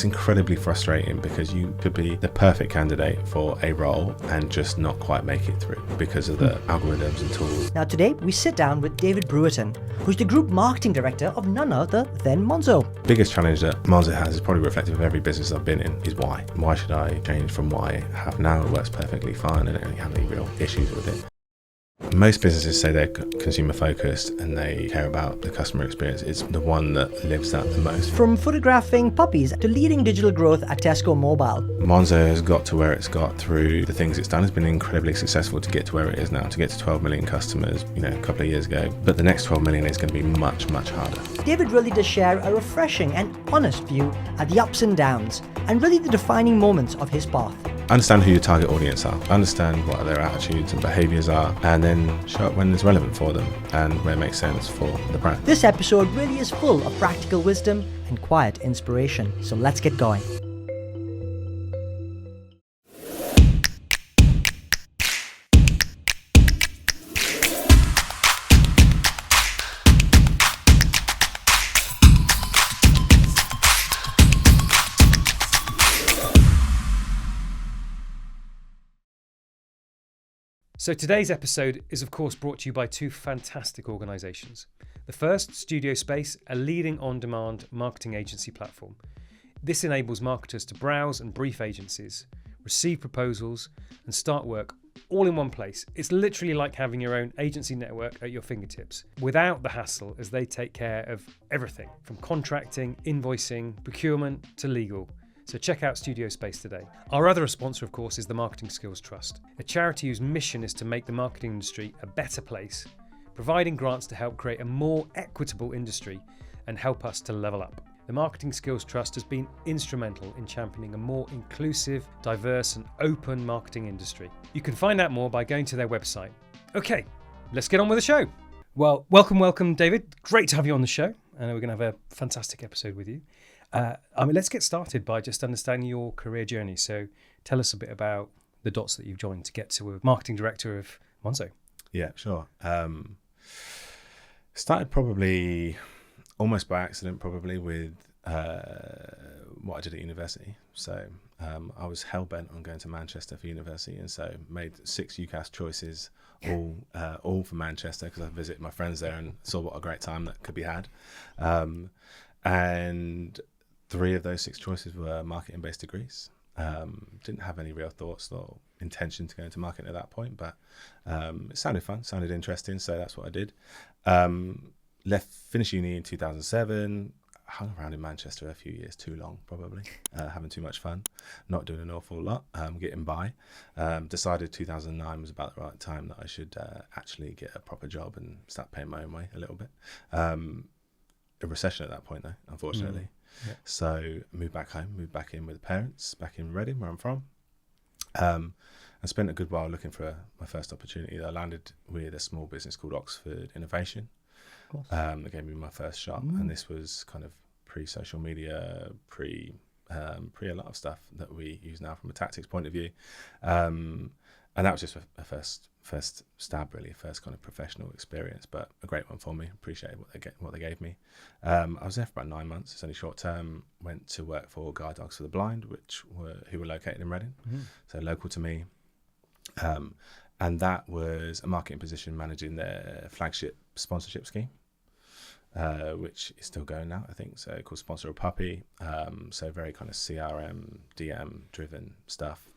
it's incredibly frustrating because you could be the perfect candidate for a role and just not quite make it through because of the algorithms and tools. Now today we sit down with David Brewerton, who's the Group Marketing Director of none other than Monzo. Biggest challenge that Monzo has is probably reflective of every business I've been in is why. Why should I change from what I have now? It works perfectly fine and I don't have any real issues with it. Most businesses say they're consumer focused and they care about the customer experience. It's the one that lives that the most. From photographing puppies to leading digital growth at Tesco Mobile. Monzo has got to where it's got through the things it's done. It's been incredibly successful to get to where it is now, to get to 12 million customers, a couple of years ago. But the next 12 million is going to be much, much harder. David really does share a refreshing and honest view at the ups and downs and really the defining moments of his path. Understand who your target audience are, understand what their attitudes and behaviours are, and then show up when it's relevant for them and when it makes sense for the brand. This episode really is full of practical wisdom and quiet inspiration, so let's get going. So today's episode is of course brought to you by two fantastic organisations. The first, Studio Space, a leading on-demand marketing agency platform. This enables marketers to browse and brief agencies, receive proposals and start work all in one place. It's literally like having your own agency network at your fingertips, without the hassle, as they take care of everything from contracting, invoicing, procurement to legal. So check out Studio Space today. Our other sponsor, of course, is the Marketing Skills Trust, a charity whose mission is to make the marketing industry a better place, providing grants to help create a more equitable industry and help us to level up. The Marketing Skills Trust has been instrumental in championing a more inclusive, diverse and open marketing industry. You can find out more by going to their website. Okay, let's get on with the show. Well, welcome, David. Great to have you on the show. I know we're going to have a fantastic episode with you. Let's get started by just understanding your career journey. So tell us a bit about the dots that you've joined to get to a marketing director of Monzo. Yeah, sure. Started probably almost by accident, probably with what I did at university. So I was hell-bent on going to Manchester for university, and so made 6 UCAS choices, all for Manchester, because I visited my friends there and saw what a great time that could be had. And 3 of those 6 choices were marketing-based degrees. Didn't have any real thoughts or intention to go into marketing at that point, but it sounded fun, sounded interesting, so that's what I did. Finished uni in 2007, hung around in Manchester a few years, too long probably, having too much fun, not doing an awful lot, getting by. Decided 2009 was about the right time that I should actually get a proper job and start paying my own way a little bit. A recession at that point though, unfortunately. Yeah. So moved back home, moved back in with the parents, back in Reading, where I'm from. I spent a good while looking for my first opportunity. I landed with a small business called Oxford Innovation. That gave me my first shot, and this was kind of pre-social media, pre a lot of stuff that we use now from a tactics point of view. And that was just a first stab, really, first kind of professional experience, but a great one for me. Appreciated what they gave me. I was there for about 9 months. It's only short term. Went to work for Guide Dogs for the Blind, who were located in Reading, so local to me. And that was a marketing position managing their flagship sponsorship scheme, which is still going now, I think. So called Sponsor a Puppy. So very kind of CRM, DM driven stuff.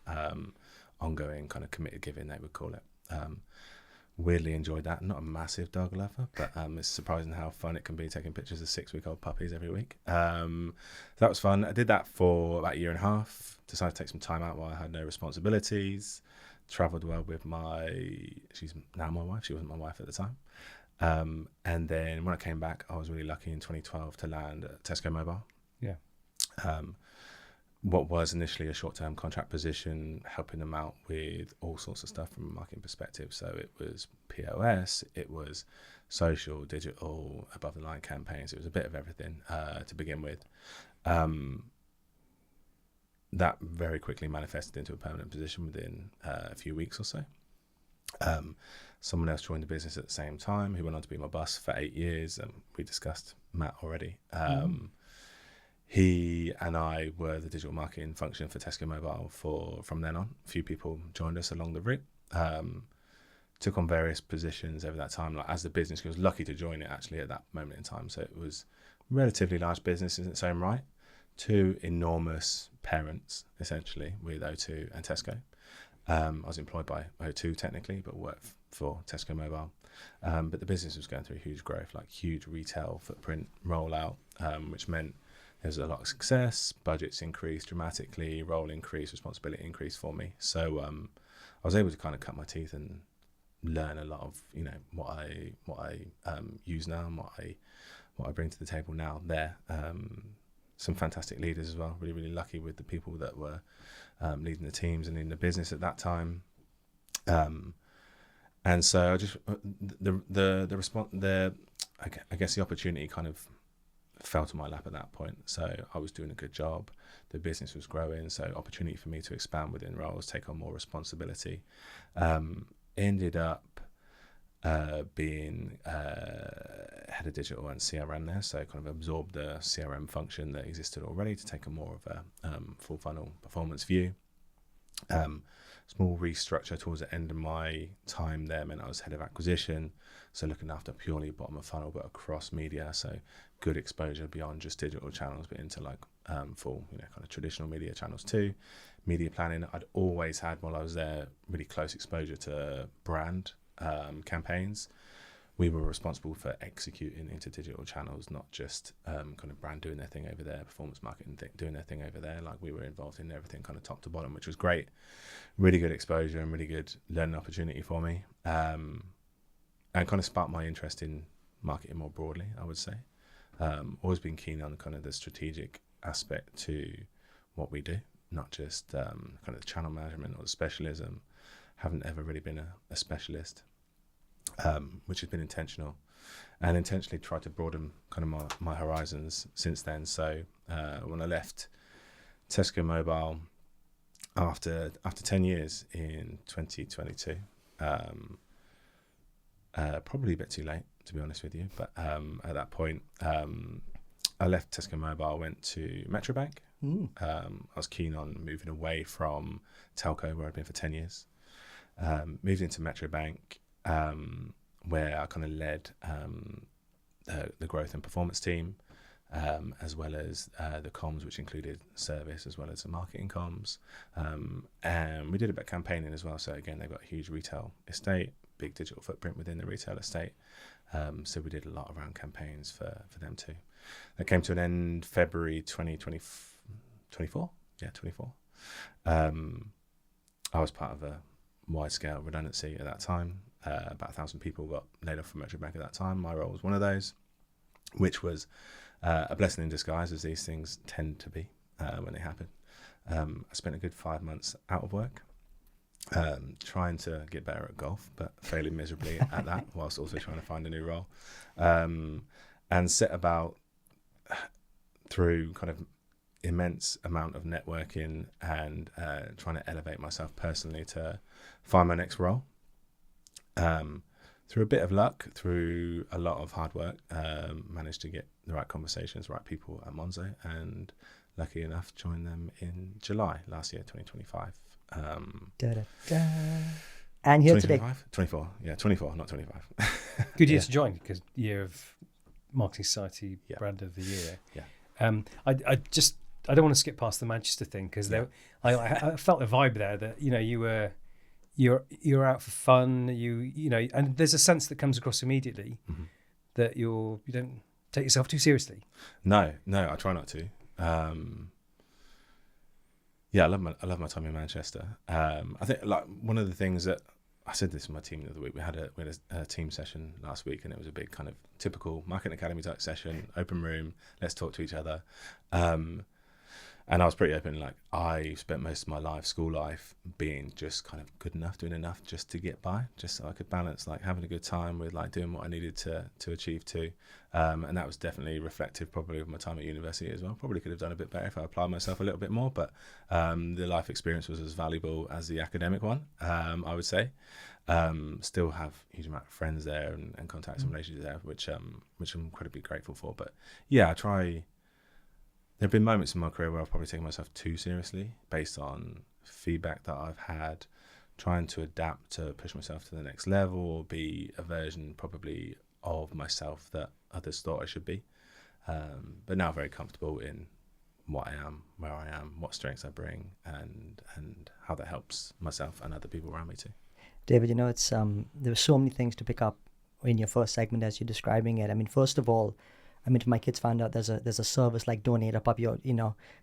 Ongoing kind of committed giving, they would call it. Weirdly enjoyed that. Not a massive dog lover, but it's surprising how fun it can be taking pictures of 6-week-old puppies every week. So that was fun. I did that for about a year and a half. Decided to take some time out while I had no responsibilities. Travelled well with she's now my wife. She wasn't my wife at the time. And then when I came back, I was really lucky in 2012 to land at Tesco Mobile. Yeah. What was initially a short-term contract position, helping them out with all sorts of stuff from a marketing perspective. So it was POS, it was social, digital, above-the-line campaigns. It was a bit of everything to begin with. That very quickly manifested into a permanent position within a few weeks or so. Someone else joined the business at the same time, who went on to be my boss for 8 years. We discussed Matt already. he and I were the digital marketing function for Tesco Mobile from then on. A few people joined us along the route. Took on various positions over that time, like as the business. I was lucky to join it actually at that moment in time. So it was relatively large business in its own right. Two enormous parents, essentially, with O2 and Tesco. I was employed by O2 technically, but worked for Tesco Mobile. But the business was going through huge growth, like huge retail footprint rollout, which meant there was a lot of success, budgets increased dramatically, role increased, responsibility increased for me. So I was able to kind of cut my teeth and learn a lot of, what I use now and what I bring to the table now there. Some fantastic leaders as well. Really, really lucky with the people that were leading the teams and in the business at that time. And so I just the response there. I guess the opportunity kind of fell to my lap at that point. So I was doing a good job. The business was growing. So opportunity for me to expand within roles, take on more responsibility. Ended up being head of digital and CRM there, so kind of absorbed the CRM function that existed already to take a more of a full funnel performance view. Small restructure towards the end of my time there meant I was head of acquisition, so looking after purely bottom of funnel but across media, so good exposure beyond just digital channels but into like full kind of traditional media channels too. Media planning, I'd always had while I was there really close exposure to brand campaigns. We were responsible for executing into digital channels, not just kind of brand doing their thing over there, performance marketing doing their thing over there. Like we were involved in everything kind of top to bottom, which was great. Really good exposure and really good learning opportunity for me. And kind of sparked my interest in marketing more broadly, I would say. Always been keen on kind of the strategic aspect to what we do, not just kind of the channel management or the specialism. Haven't ever really been a specialist. Which has been intentional, and intentionally tried to broaden kind of my horizons since then. So when I left Tesco Mobile after 10 years in 2022, probably a bit too late to be honest with you, but at that point I left Tesco Mobile, went to Metro Bank. I was keen on moving away from telco where I'd been for 10 years. Moved into Metro Bank, where I kind of led the growth and performance team, as well as the comms, which included service as well as the marketing comms. And we did a bit of campaigning as well. So again, they've got a huge retail estate, big digital footprint within the retail estate. So we did a lot around campaigns for them too. That came to an end February 2024. Yeah, 24. I was part of a wide-scale redundancy at that time. About 1,000 people got laid off from Metro Bank at that time. My role was one of those, which was a blessing in disguise, as these things tend to be when they happen. I spent a good 5 months out of work, trying to get better at golf, but failing miserably at that, whilst also trying to find a new role, and set about through kind of immense amount of networking and trying to elevate myself personally to find my next role. Through a bit of luck, through a lot of hard work, managed to get the right conversations, right people at Monzo, and lucky enough joined them in July last year, 2025. And here today. 24, yeah, 24, not 25. Good year to join, because year of Marketing Society Brand of the Year. Yeah. I don't want to skip past the Manchester thing, because I felt a vibe there that you're out for fun, and there's a sense that comes across immediately that you don't take yourself too seriously. No, I try not to. I love my time in Manchester. I think like one of the things that I said this to my team the other week. We had a team session last week, and it was a big kind of typical marketing academy type session, open room. Let's talk to each other. And I was pretty open, like I spent most of my school life being just kind of good enough, doing enough just to get by, just so I could balance like having a good time with like doing what I needed to achieve too. And that was definitely reflective probably of my time at university as well. Probably could have done a bit better if I applied myself a little bit more, but the life experience was as valuable as the academic one, I would say. Still have a huge amount of friends there and contacts and relationships there, which I'm incredibly grateful for. But yeah, I try there have been moments in my career where I've probably taken myself too seriously based on feedback that I've had, trying to adapt to push myself to the next level, or be a version probably of myself that others thought I should be. But now very comfortable in what I am, where I am, what strengths I bring, and how that helps myself and other people around me too. David, it's there were so many things to pick up in your first segment as you're describing it. I mean, first of all, if my kids find out there's a service like donate a puppy, or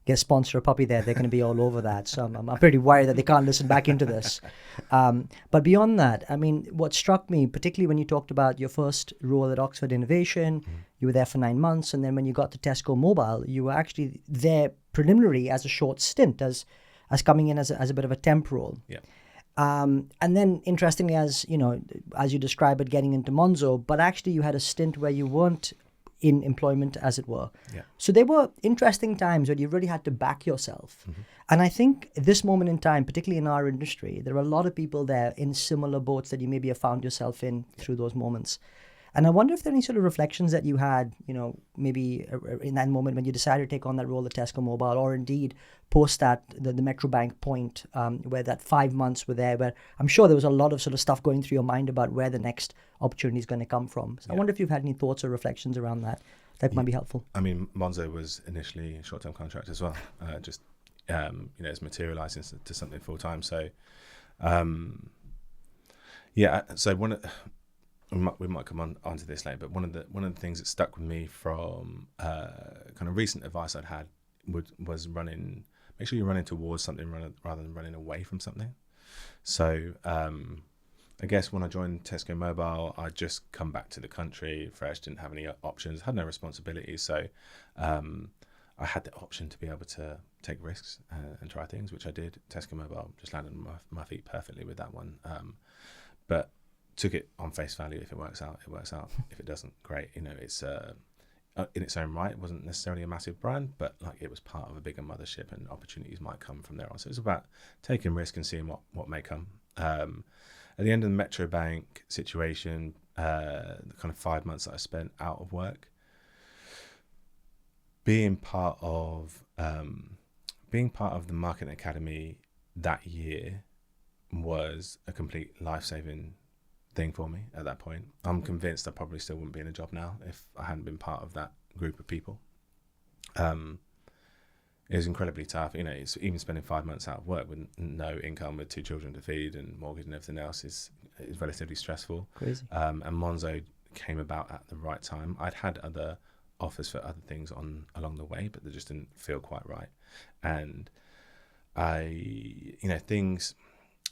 get a sponsor a puppy there, they're going to be all over that. So I'm pretty worried that they can't listen back into this. But beyond that, I mean, what struck me, particularly when you talked about your first role at Oxford Innovation, you were there for 9 months, and then when you got to Tesco Mobile, you were actually there preliminary as a short stint, as coming in as a bit of a temp role. Yeah. And then, interestingly, as you describe it, getting into Monzo, but actually you had a stint where you weren't in employment, as it were. Yeah. So there were interesting times when you really had to back yourself. And I think at this moment in time, particularly in our industry, there are a lot of people there in similar boats that you maybe have found yourself in through those moments. And I wonder if there are any sort of reflections that you had, maybe in that moment when you decided to take on that role at Tesco Mobile, or indeed post that, the Metro Bank point, where that 5 months were there, where I'm sure there was a lot of sort of stuff going through your mind about where the next opportunity is going to come from. So I wonder if you've had any thoughts or reflections around that might be helpful. I mean, Monzo was initially a short-term contract as well. It's materialised into something full-time. So, so we might come onto this later, but one of the things that stuck with me from kind of recent advice I'd had was make sure you're running towards something rather than running away from something. So I guess when I joined Tesco Mobile, I'd just come back to the country fresh, didn't have any options, had no responsibilities. So I had the option to be able to take risks and try things, which I did. Tesco Mobile just landed on my feet perfectly with that one. But took it on face value. If it works out, it works out. If it doesn't, great. It's in its own right. It wasn't necessarily a massive brand, but like it was part of a bigger mothership, and opportunities might come from there on. So it's about taking risk and seeing what may come. At the end of the Metro Bank situation, the kind of 5 months that I spent out of work, being part of the Marketing Academy that year was a complete life-saving thing for me at that point. I'm convinced I probably still wouldn't be in a job now if I hadn't been part of that group of people. It was incredibly tough. It's even spending 5 months out of work with no income, with 2 children to feed and mortgage and everything else is relatively stressful. Crazy. And Monzo came about at the right time. I'd had other offers for other things along the way, but they just didn't feel quite right. And I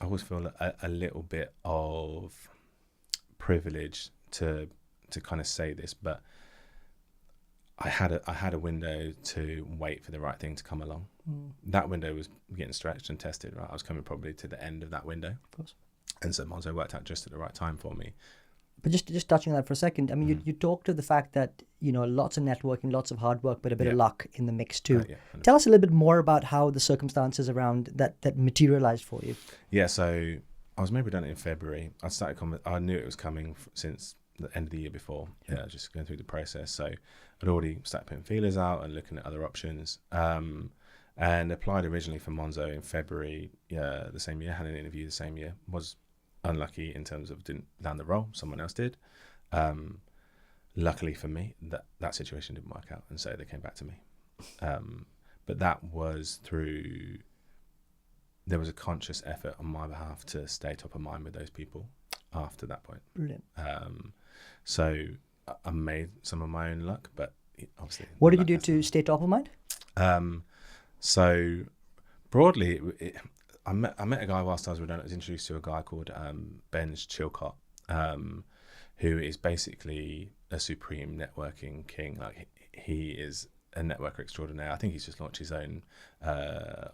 always feel a little bit of privilege to kind of say this, but I had a window to wait for the right thing to come along. That window was getting stretched and tested, right? I was coming probably to the end of that window. Of course. And so Monzo worked out just at the right time for me. But just touching on that for a second, I mean, you talked of the fact that, lots of networking, lots of hard work, but a bit of luck in the mix too. Tell us a little bit more about how the circumstances around that materialized for you. Yeah, so I was made redundant in February. I knew it was coming since the end of the year before, just going through the process. So I'd already started putting feelers out and looking at other options, and applied originally for Monzo in February the same year, had an interview the same year, was unlucky in terms of didn't land the role, someone else did. Luckily for me, that situation didn't work out, and so they came back to me. But that was there was a conscious effort on my behalf to stay top of mind with those people after that point. Brilliant. So I made some of my own luck, but obviously. What did you do to stay top of mind? So broadly, I met a guy whilst I was redundant. I was introduced to a guy called Ben Chilcott, who is basically a supreme networking king. Like he is a networker extraordinaire. I think he's just launched his own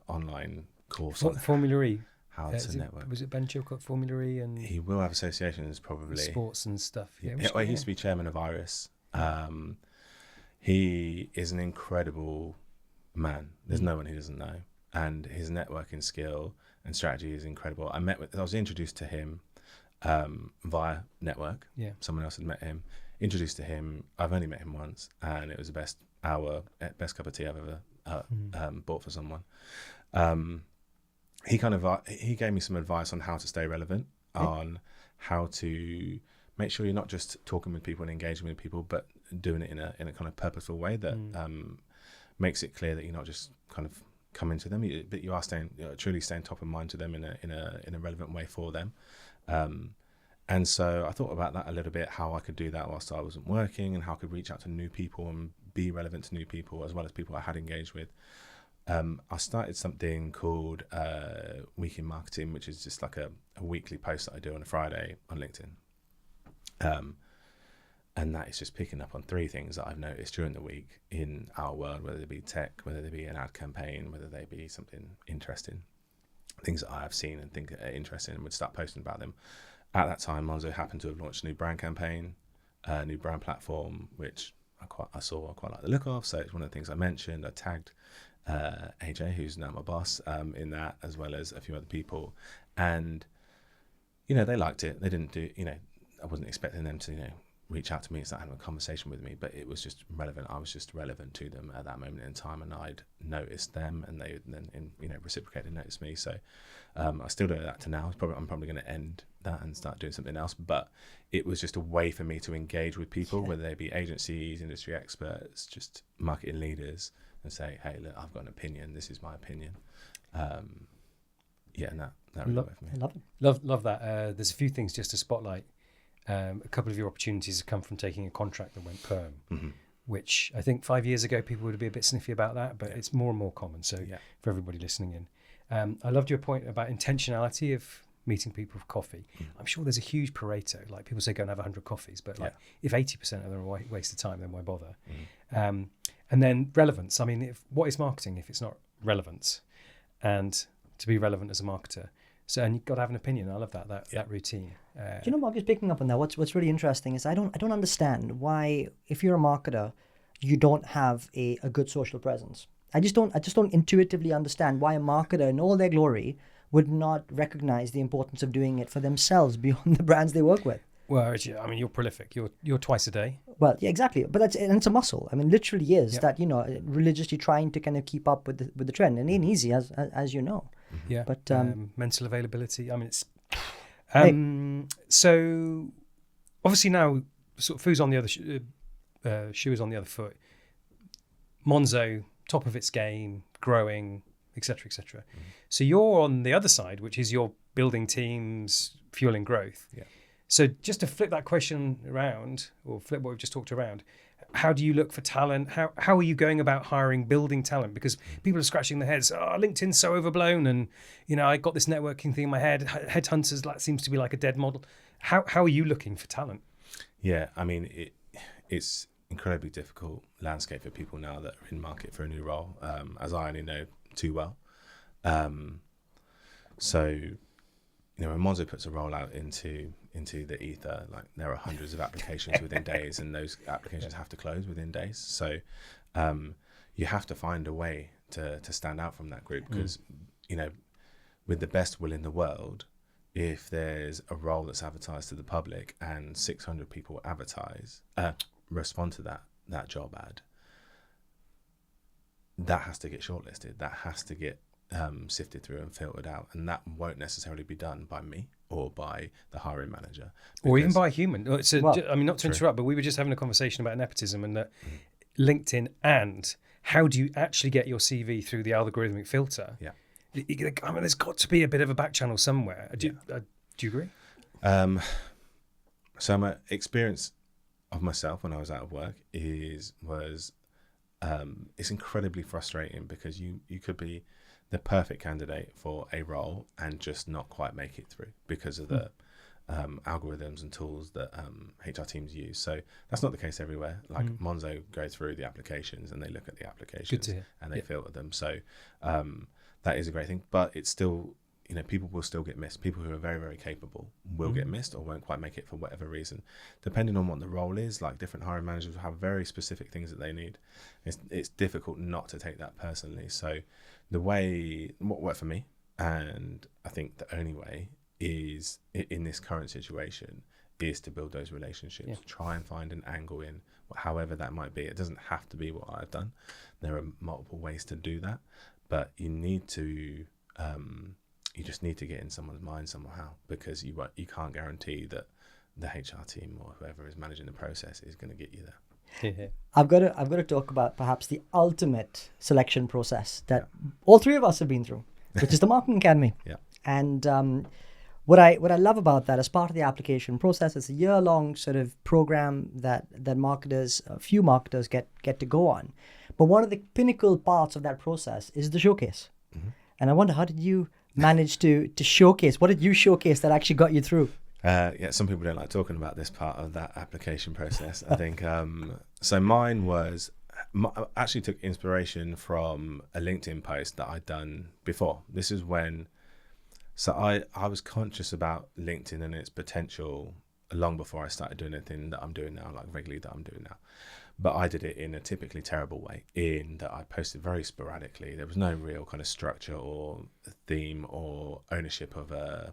online course on Formula E. How to network. Was it Ben Chilcott Formula E? And he will have associations probably. Sports and stuff. He used to be chairman of Iris. He is an incredible man. There's no one he doesn't know, and his networking skill and strategy is incredible. I was introduced to him via network. Yeah, someone else had met him. Introduced to him. I've only met him once, and it was the best cup of tea I've ever bought for someone. He gave me some advice on how to stay relevant, on how to make sure you're not just talking with people and engaging with people, but doing it in a kind of purposeful way that makes it clear that you're not just kind of coming to them, but you are truly staying top of mind to them in a relevant way for them. And so I thought about that a little bit, how I could do that whilst I wasn't working, and how I could reach out to new people and be relevant to new people as well as people I had engaged with. I started something called Week in Marketing, which is just like a weekly post that I do on a Friday on LinkedIn. And that is just picking up on 3 things that I've noticed during the week in our world, whether they be tech, whether they be an ad campaign, whether they be something interesting, things that I have seen and think are interesting, and would start posting about them. At that time, Monzo happened to have launched a new brand campaign, a new brand platform, which I quite like the look of. So it's one of the things I mentioned. I tagged AJ, who's now my boss, in that, as well as a few other people. And, they liked it. They didn't do, I wasn't expecting them to, reach out to me and start having a conversation with me, but it was just relevant. I was just relevant to them at that moment in time, and I'd noticed them, and they then, reciprocated, noticed me. So I still do that to now. I'm probably going to end that and start doing something else, but it was just a way for me to engage with people, whether they be agencies, industry experts, just marketing leaders, and say, hey, look, I've got an opinion. This is my opinion. And that really worked for me. I love it. Love that. There's a few things just to spotlight. A couple of your opportunities have come from taking a contract that went perm, which I think 5 years ago people would be a bit sniffy about that, but it's more and more common. So for everybody listening in, I loved your point about intentionality of meeting people for coffee. I'm sure there's a huge Pareto. Like, people say go and have 100 coffees, but if 80% of them are a waste of time, then why bother? And then relevance. I mean, what is marketing if it's not relevance? And to be relevant as a marketer. So, and you've got to have an opinion. I love that routine. Do you know, Bob, just picking up on that, what's really interesting is I don't understand why, if you're a marketer, you don't have a good social presence. I just don't intuitively understand why a marketer in all their glory would not recognize the importance of doing it for themselves beyond the brands they work with. Well, I mean, you're prolific. You're twice a day. Well, yeah, exactly. But it's a muscle. I mean, literally is that, religiously trying to kind of keep up with the trend. And it ain't easy, as you know. Yeah. But mental availability. I mean, it's hey. So obviously now sort of food's on the other shoe is on the other foot. Monzo, top of its game, growing, etc., etc. So you're on the other side, which is you're building teams, fueling growth. Yeah. So just to flip that question around, or flip what we've just talked around, how do you look for talent? How are you going about building talent? Because people are scratching their heads. Oh, LinkedIn's so overblown, and I got this networking thing in my head. Headhunters, that seems to be like a dead model. How are you looking for talent? Yeah, I mean, it's incredibly difficult landscape for people now that are in market for a new role, as I only know too well. So, when Monzo puts a role out into the ether, like, there are hundreds of applications within days, and those applications have to close within days. So you have to find a way to stand out from that group, because with the best will in the world, if there's a role that's advertised to the public and 600 people respond to that job ad, that has to get shortlisted, that has to get sifted through and filtered out, and that won't necessarily be done by me or by the hiring manager, or even by a human. I mean, not to interrupt, but we were just having a conversation about nepotism and that LinkedIn, and how do you actually get your CV through the algorithmic filter? Yeah, I mean, there's got to be a bit of a back channel somewhere. Do you agree? So my experience of myself when I was out of work was it's incredibly frustrating, because you could be the perfect candidate for a role and just not quite make it through because of the algorithms and tools that HR teams use. So that's not the case everywhere. Like Monzo go through the applications and they look at the applications and they filter them. So that is a great thing, but it's still, people will still get missed. People who are very, very capable will get missed or won't quite make it for whatever reason, depending on what the role is. Like, different hiring managers will have very specific things that they need. It's difficult not to take that personally. So what worked for me, and I think the only way is, in this current situation, is to build those relationships. Yeah. Try and find an angle in, however that might be. It doesn't have to be what I've done. There are multiple ways to do that, but you need to, you just need to get in someone's mind somehow, because you can't guarantee that the HR team or whoever is managing the process is going to get you there. Yeah. I've got to talk about perhaps the ultimate selection process that all three of us have been through, which is the Marketing Academy. Yeah. And what I love about that, as part of the application process, it's a year-long sort of program that marketers, a few marketers get to go on. But one of the pinnacle parts of that process is the showcase. Mm-hmm. And I wonder, how did you manage to showcase? What did you showcase that actually got you through? Some people don't like talking about this part of that application process. I think so. Mine was I actually took inspiration from a LinkedIn post that I'd done before. This is when, so I was conscious about LinkedIn and its potential long before I started doing anything that I'm doing now, like regularly that I'm doing now. But I did it in a typically terrible way, in that I posted very sporadically. There was no real kind of structure or theme or ownership of a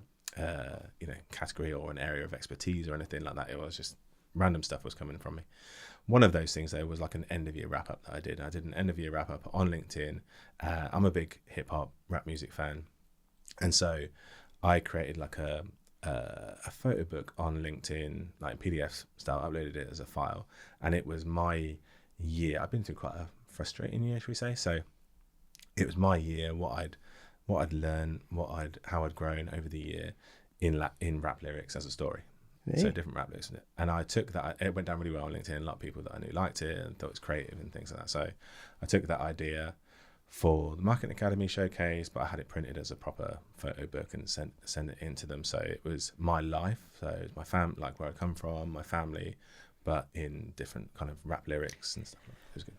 category or an area of expertise or anything like that. It was just random stuff was coming from me. One of those things though was like an end of year wrap up that I did. I did an end of year wrap up on LinkedIn. I'm a big hip hop rap music fan, and so I created like a photo book on LinkedIn, like PDF style, uploaded it as a file, and it was my year. I've been through quite a frustrating year, should we say? So it was my year, what I'd learned, how I'd grown over the year in rap lyrics as a story. Really? So different rap lyrics. And I took that, it went down really well on LinkedIn. A lot of people that I knew liked it and thought it was creative and things like that. So I took that idea for the Marketing Academy showcase, but I had it printed as a proper photo book and sent it in to them. So it was my life. So it was my family, like where I come from, my family, but in different kind of rap lyrics and stuff. It was good.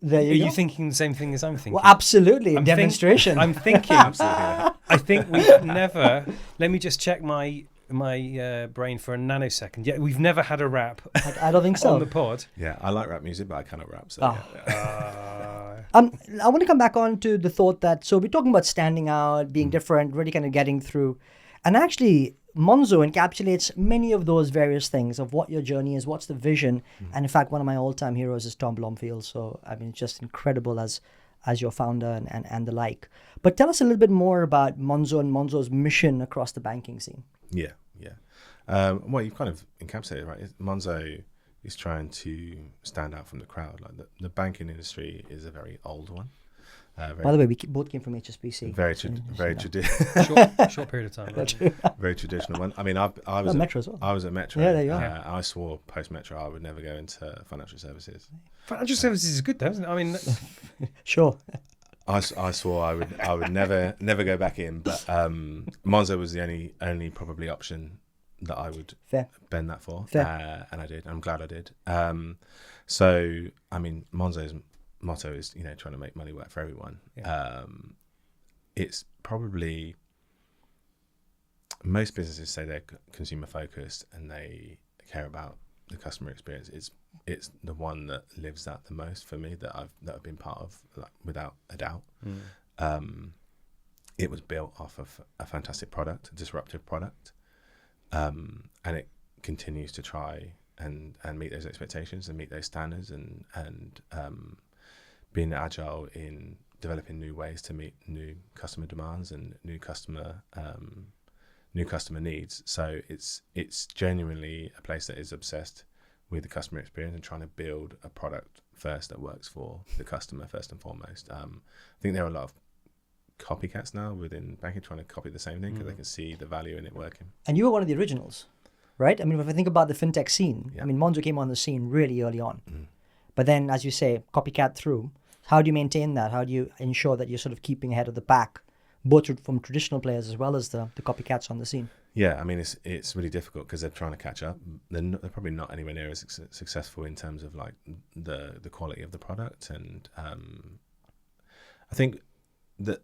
There Are you go. you thinking the same thing as I'm thinking? Well, absolutely. I'm Demonstration. I'm thinking. Absolutely. Yeah. I think we've never. Let me just check my brain for a nanosecond. Yeah, we've never had a rap I don't think so. on the pod. Yeah, I like rap music, but I cannot rap. So Oh. yeah. I want to come back on to the thought that, so we're talking about standing out, being different, really kind of getting through. And actually, Monzo encapsulates many of those various things of what your journey is, what's the vision. And in fact, one of my all-time heroes is Tom Blomfield. So, I mean, it's just incredible as your founder and the like. But tell us a little bit more about Monzo and Monzo's mission across the banking scene. Yeah. Well, you've kind of encapsulated it, right? Monzo is trying to stand out from the crowd. Like the banking industry is a very old one. By the way, we both came from HSBC. Very So, traditional. Short period of time. Right? Very traditional one. I mean, I was Oh, at Metro as well. I was at Metro. Yeah, there you are. I swore post Metro I would never go into financial services. Financial services is good, though, isn't it? I mean, Sure. I swore I would never go back in. But Monzo was the only probably option that I would Fair. bend that for. Fair. And I did. I'm glad I did. So I mean, Monzo's motto is, trying to make money work for everyone. Yeah. It's probably, most businesses say they're consumer focused and they care about the customer experience. It's the one that lives that the most for me, that I've been part of, like, without a doubt. It was built off of a fantastic product, a disruptive product, and it continues to try and meet those expectations and meet those standards, and being agile in developing new ways to meet new customer demands and new customer needs. So it's genuinely a place that is obsessed with the customer experience and trying to build a product first that works for the customer first and foremost. I think there are a lot of copycats now within banking trying to copy the same thing because they can see the value in it working. And you were one of the originals, right? I mean, if I think about the fintech scene, Yeah. I mean, Monzo came on the scene really early on. But then, as you say, copycat through. How do you maintain that? How do you ensure that you're sort of keeping ahead of the pack, both from traditional players as well as the copycats on the scene? Yeah, I mean, it's really difficult because they're trying to catch up. They're probably not anywhere near as successful in terms of like the quality of the product, and I think the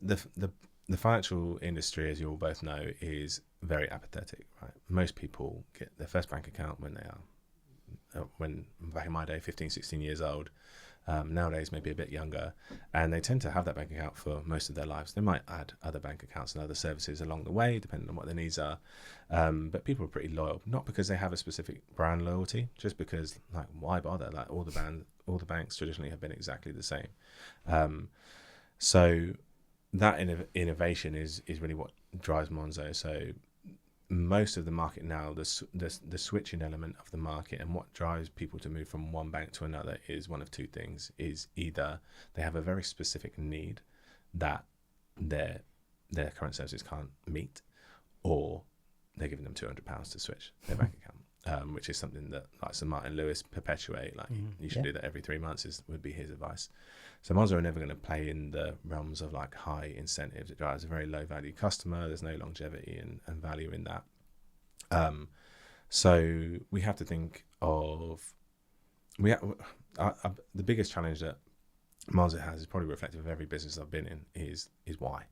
financial industry, as you all both know, is very apathetic. Right, most people get their first bank account when they are when back in my day, 15, 16 years old. nowadays maybe a bit younger, and they tend to have that bank account for most of their lives. They might add other bank accounts and other services along the way, depending on what their needs are. But people are pretty loyal, not because they have a specific brand loyalty, just because, like, why bother? Like, all the banks traditionally have been exactly the same. So that innovation is really what drives Monzo. So most of the market now, the switching element of the market and what drives people to move from one bank to another is one of two things: is either they have a very specific need that their current services can't meet, or they're giving them £200 to switch their bank account, which is something that, like, Sir Martin Lewis perpetuate. Like, you should do that every 3 months would be his advice. So Monzo are never going to play in the realms of like high incentives. It drives a very low value customer. There's no longevity and value in that. So we have to think of the biggest challenge that Monzo has, is probably reflective of every business I've been in, is why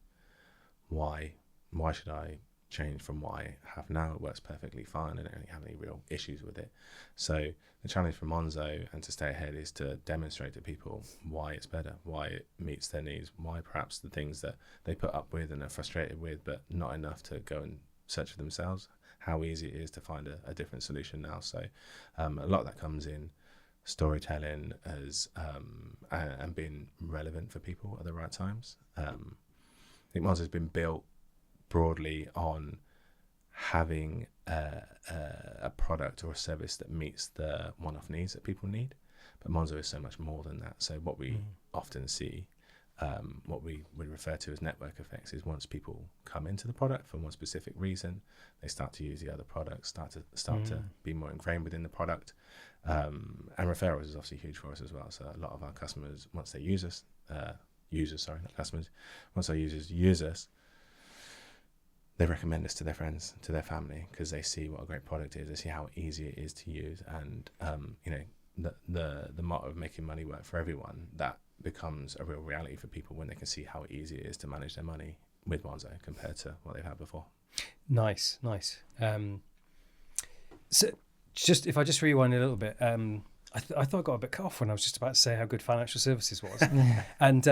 should I change from what I have now? It works perfectly fine. I don't really have any real issues with it. So the challenge for Monzo, and to stay ahead, is to demonstrate to people why it's better, why it meets their needs, why perhaps the things that they put up with and are frustrated with, but not enough to go and search for themselves, how easy it is to find a different solution now. So a lot of that comes in storytelling as and being relevant for people at the right times. I think Monzo's been built broadly on having a product or a service that meets the one-off needs that people need, but Monzo is so much more than that. So what we often see, what we would refer to as network effects, is once people come into the product for one specific reason, they start to use the other products, start to be more ingrained within the product, and referrals is obviously huge for us as well. So a lot of our customers, once they use us, once our users use us, they recommend us to their friends, to their family, because they see what a great product is. They see how easy it is to use, and the motto of making money work for everyone, that becomes a real reality for people when they can see how easy it is to manage their money with Monzo compared to what they've had before. Nice. So just if I just rewind a little bit, I thought I got a bit cut off when I was just about to say how good financial services was, and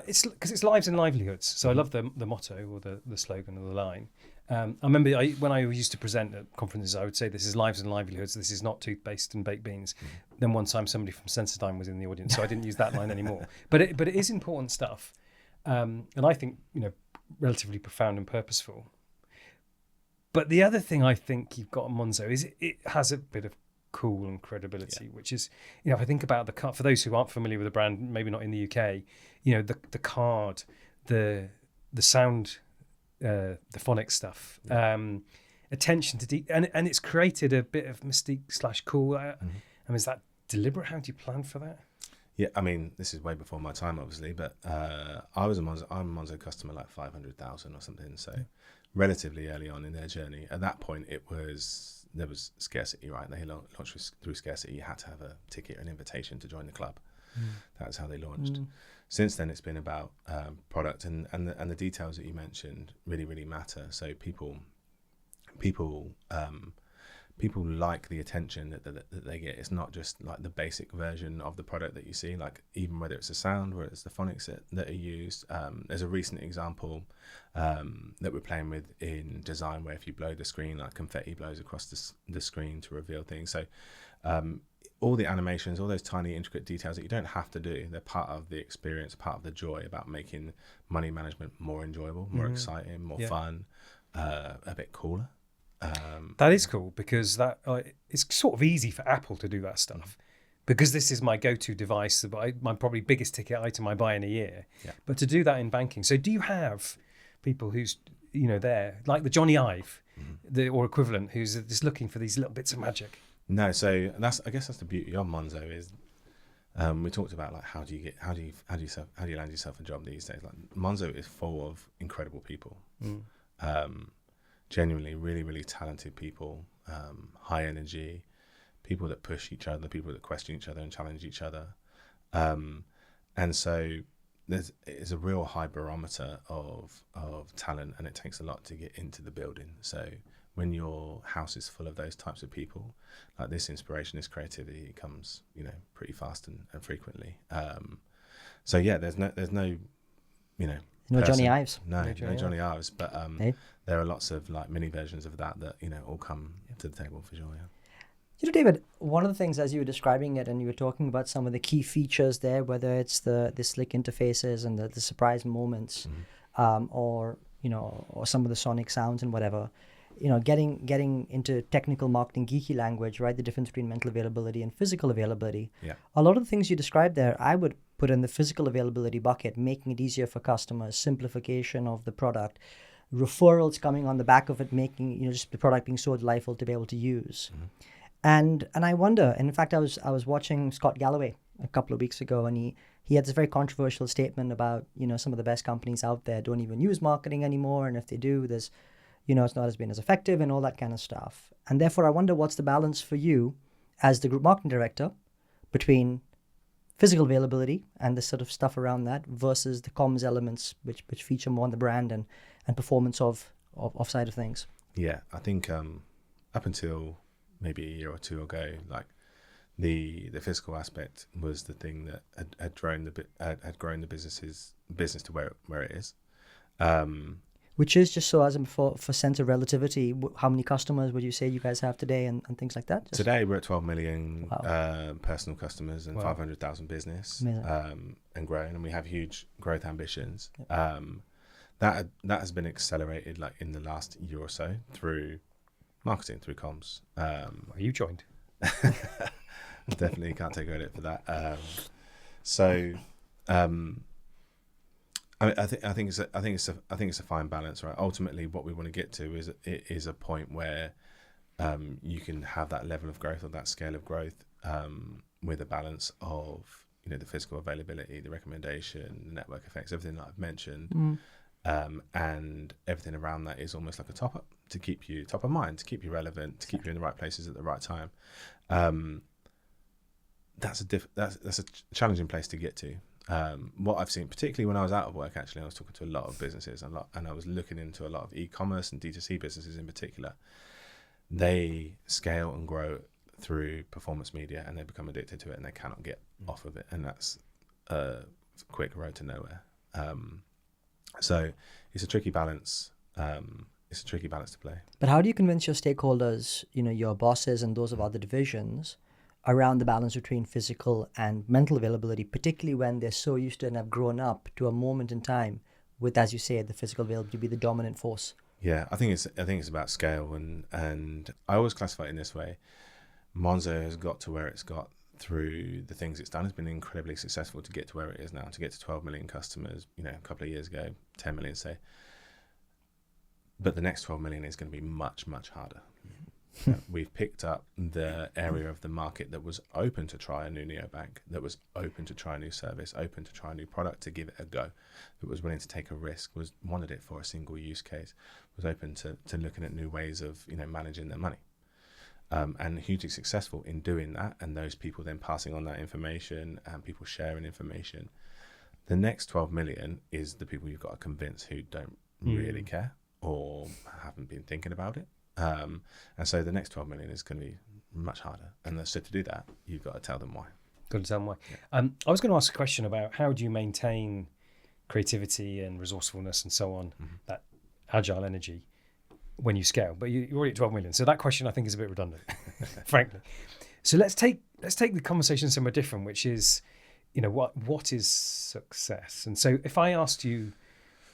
it's because it's lives and livelihoods. So I love the motto, or the slogan, or the line. I remember when I used to present at conferences, I would say, "This is lives and livelihoods. This is not toothpaste and baked beans." Then one time, somebody from Sensodyne was in the audience, so I didn't use that line anymore. But it is important stuff, and I think, relatively profound and purposeful. But the other thing I think you've got on Monzo is it has a bit of cool and credibility, which is, if I think about the card, for those who aren't familiar with the brand, maybe not in the UK, the card, the sound, the phonics stuff, attention to and it's created a bit of mystique / cool. I mean, is that deliberate? How do you plan for that? Yeah, I mean, this is way before my time, obviously, but I'm a Monzo customer like 500,000 or something, so relatively early on in their journey. At that point, there was scarcity, right? They launched through scarcity. You had to have a ticket or an invitation to join the club. That's how they launched. Since then, it's been about product, and the details that you mentioned really, really matter. So people like the attention that they get. It's not just like the basic version of the product that you see, like even whether it's the sound, whether it's the phonics that are used. There's a recent example that we're playing with in design, where if you blow the screen, like confetti blows across the screen to reveal things. So all the animations, all those tiny intricate details that you don't have to do, they're part of the experience, part of the joy about making money management more enjoyable, more exciting, more fun, a bit cooler. That is cool, because that it's sort of easy for Apple to do that stuff, because this is my go-to device, my probably biggest ticket item I buy in a year. But to do that in banking, so do you have people who's there like the Johnny Ive, or equivalent, who's just looking for these little bits of magic? No, so I guess that's the beauty of Monzo is we talked about like how do you land yourself a job these days. Like, Monzo is full of incredible people. Genuinely really, really talented people, high energy, people that push each other, people that question each other and challenge each other. And so it's a real high barometer of talent, and it takes a lot to get into the building. So when your house is full of those types of people, like this inspiration, this creativity, it comes, pretty fast and frequently. So yeah, there's no, No person. Johnny Ives. No Johnny Ives, but Hey. there are lots of like mini versions of that all come to the table for sure. Yeah. David, one of the things as you were describing it and you were talking about some of the key features there, whether it's the slick interfaces and the surprise moments, or some of the sonic sounds and whatever, getting into technical marketing geeky language, right? The difference between mental availability and physical availability. Yeah. A lot of the things you described there, I would put in the physical availability bucket, making it easier for customers, simplification of the product, referrals coming on the back of it, making just the product being so delightful to be able to use. And I wonder, and in fact, I was watching Scott Galloway a couple of weeks ago, and he had this very controversial statement about some of the best companies out there don't even use marketing anymore, and if they do, there's it's not as effective and all that kind of stuff. And therefore, I wonder what's the balance for you as the group marketing director between physical availability and the sort of stuff around that versus the comms elements which feature more on the brand and performance of side of things. Yeah, I think up until maybe a year or two ago, like the physical aspect was the thing that had grown the business to where it is. Which is just so as for sense of relativity, how many customers would you say you guys have today and things like that? Today we're at 12 million Wow. personal customers and 500,000 business, and growing, and we have huge growth ambitions. That has been accelerated like in the last year or so through marketing, through comms. You joined. Definitely can't take credit for that. I think it's a fine balance, right? Ultimately, what we want to get to is a point where you can have that level of growth or that scale of growth with a balance of the physical availability, the recommendation, the network effects, everything that I've mentioned, and everything around that is almost like a top up to keep you top of mind, to keep you relevant, to keep you in the right places at the right time. That's a challenging place to get to. What I've seen, particularly when I was out of work, actually, I was talking to a lot of businesses and I was looking into a lot of e-commerce and D2C businesses in particular. They scale and grow through performance media and they become addicted to it and they cannot get off of it. And that's a quick road to nowhere. So it's a tricky balance. It's a tricky balance to play. But how do you convince your stakeholders, your bosses and those of other divisions, around the balance between physical and mental availability, particularly when they're so used to and have grown up to a moment in time with, as you say, the physical availability be the dominant force? Yeah, I think it's about scale, and I always classify it in this way. Monzo has got to where it's got through the things it's done. It's been incredibly successful to get to where it is now, to get to 12 million customers, a couple of years ago, 10 million, say. But the next 12 million is going to be much, much harder. We've picked up the area of the market that was open to try a new neobank, that was open to try a new service, open to try a new product, to give it a go, that was willing to take a risk, wanted it for a single use case, was open to looking at new ways of managing their money, and hugely successful in doing that, and those people then passing on that information and people sharing information. The next 12 million is the people you've got to convince who don't really care or haven't been thinking about it. And so the next 12 million is going to be much harder. And so to do that, you've got to tell them why. Got to tell them why. Yeah. I was going to ask a question about how do you maintain creativity and resourcefulness and so on, that agile energy when you scale, but you're already at 12 million. So that question I think is a bit redundant, frankly. So let's take the conversation somewhere different, which is, what is success? And so if I asked you,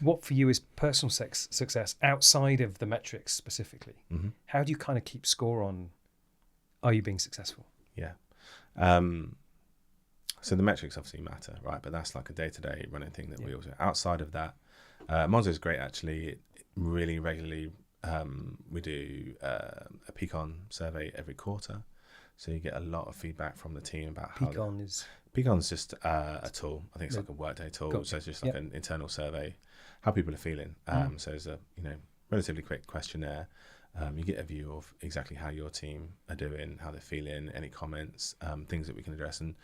what for you is personal success outside of the metrics specifically? How do you kind of keep score on, are you being successful? Yeah. So the metrics obviously matter, right? But that's like a day-to-day running thing that we also, outside of that, Monzo is great actually. Really regularly, we do a Peakon survey every quarter. So you get a lot of feedback from the team about how Peakon's just a tool. I think it's like a Workday tool. So it's just like an internal survey, how people are feeling. So there's a relatively quick questionnaire. You get a view of exactly how your team are doing, how they're feeling, any comments, things that we can address. And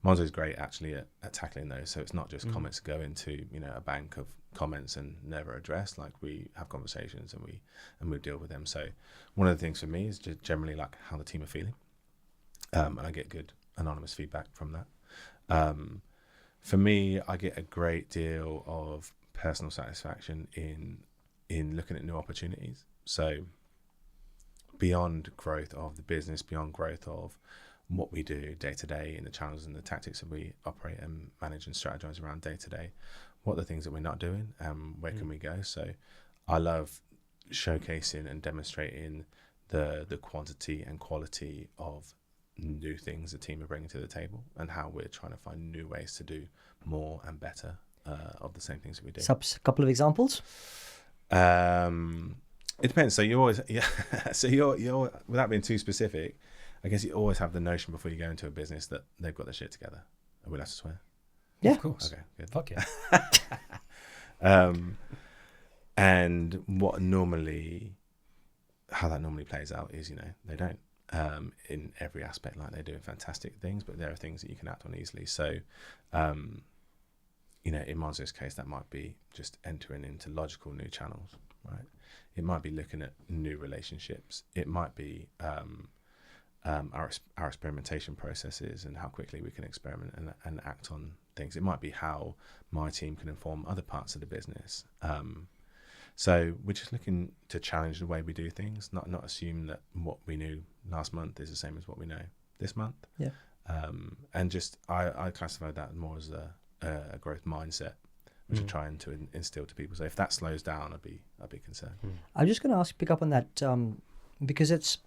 Monzo is great actually at tackling those. So it's not just comments that go into, you know, a bank of comments and never addressed. Like, we have conversations and we deal with them. So one of the things for me is just generally like how the team are feeling. And I get good anonymous feedback from that. For me, I get a great deal of personal satisfaction in looking at new opportunities. So beyond growth of the business, beyond growth of what we do day to day and the challenges and the tactics that we operate and manage and strategize around day to day, what are the things that we're not doing and where can we go? So I love showcasing and demonstrating the quantity and quality of new things the team are bringing to the table and how we're trying to find new ways to do more and better of the same things that we do. A couple of examples? It depends. So you always, yeah. So you're without being too specific, I guess you always have the notion before you go into a business that they've got their shit together. Are we allowed to swear? Yeah, of course. Okay, good. Fuck yeah. And how that normally plays out is, you know, they don't in every aspect. Like, they're doing fantastic things, but there are things that you can act on easily. So, you know, in Monzo's case, that might be just entering into logical new channels, right? It might be looking at new relationships. It might be our experimentation processes and how quickly we can experiment and act on things. It might be how my team can inform other parts of the business. So we're just looking to challenge the way we do things, not assume that what we knew last month is the same as what we know this month. Yeah. And just I classify that more as a growth mindset, which I'm trying to instill to people. So if that slows down, I'd be concerned. I'm just going to pick up on that because it's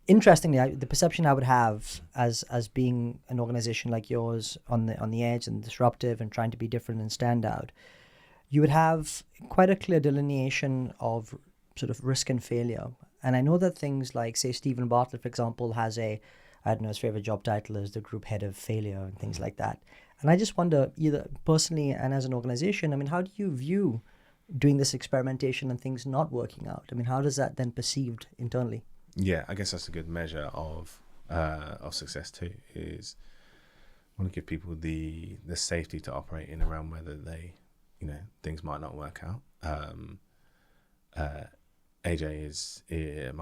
interestingly the perception I would have as being an organization like yours on the edge and disruptive and trying to be different and stand out. You would have quite a clear delineation of sort of risk and failure. And I know that things like, say, Stephen Bartlett, for example, has I don't know, his favorite job title is the group head of failure and things like that. And I just wonder, either personally and as an organization, I mean, how do you view doing this experimentation and things not working out? I mean, how does that then perceived internally? Yeah, I guess that's a good measure of success too, is I want to give people the safety to operate in around whether they, you know, things might not work out. My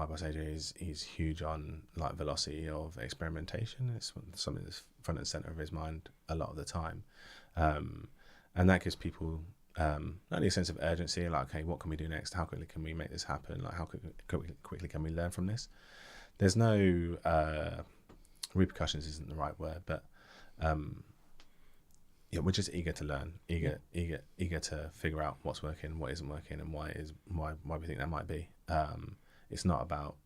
boss AJ is huge on like velocity of experimentation. It's something that's front and center of his mind a lot of the time, and that gives people not only a sense of urgency, like, okay, what can we do next? How quickly can we make this happen? Like, how quickly can we learn from this? There's no repercussions isn't the right word, but yeah, we're just eager to learn, eager to figure out what's working, what isn't working, and why we think that might be. It's not about,